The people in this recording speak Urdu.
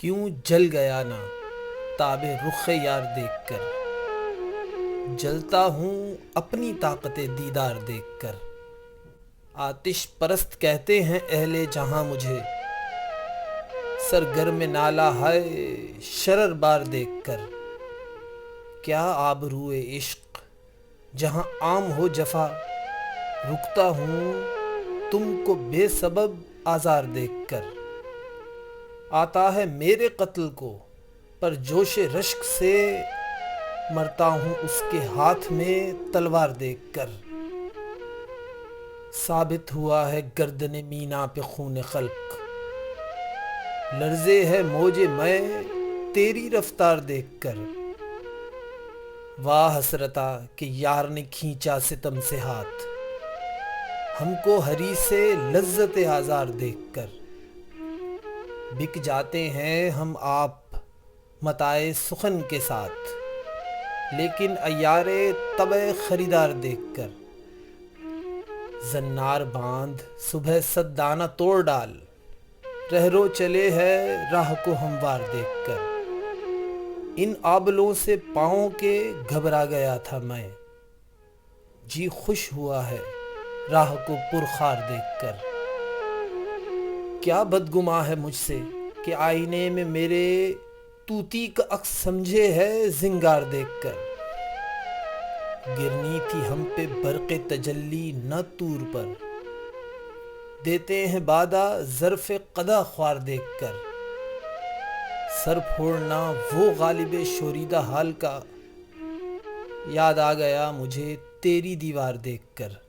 کیوں جل گیا نہ تاب رخ یار دیکھ کر، جلتا ہوں اپنی طاقت دیدار دیکھ کر۔ آتش پرست کہتے ہیں اہل جہاں مجھے، سرگرم نالہ ہائے شرر بار دیکھ کر۔ کیا آبروئے عشق جہاں عام ہو جفا، رکتا ہوں تم کو بے سبب آزار دیکھ کر۔ آتا ہے میرے قتل کو پر جوش رشک سے، مرتا ہوں اس کے ہاتھ میں تلوار دیکھ کر۔ ثابت ہوا ہے گردن مینا پہ خون خلق، لرزے ہے موج میں تیری رفتار دیکھ کر۔ واہ حسرتا کہ یار نے کھینچا ستم سے ہاتھ، ہم کو ہری سے لذت آزار دیکھ کر۔ بک جاتے ہیں ہم آپ متاع سخن کے ساتھ، لیکن عیار طبع خریدار دیکھ کر۔ زنار باندھ صبح صد دانہ توڑ ڈال، رہرو چلے ہے راہ کو ہموار دیکھ کر۔ ان آبلوں سے پاؤں کے گھبرا گیا تھا میں، جی خوش ہوا ہے راہ کو پرخار دیکھ کر۔ کیا بدگماں ہے مجھ سے کہ آئینے میں میرے طوطی کا عکس سمجھے ہے زنگار دیکھ کر۔ گرنی تھی ہم پہ برق تجلی نہ طور پر، دیتے ہیں بادہ ظرف قدح خوار دیکھ کر۔ سر پھوڑنا وہ غالب شوریدہ حال کا، یاد آ گیا مجھے تیری دیوار دیکھ کر۔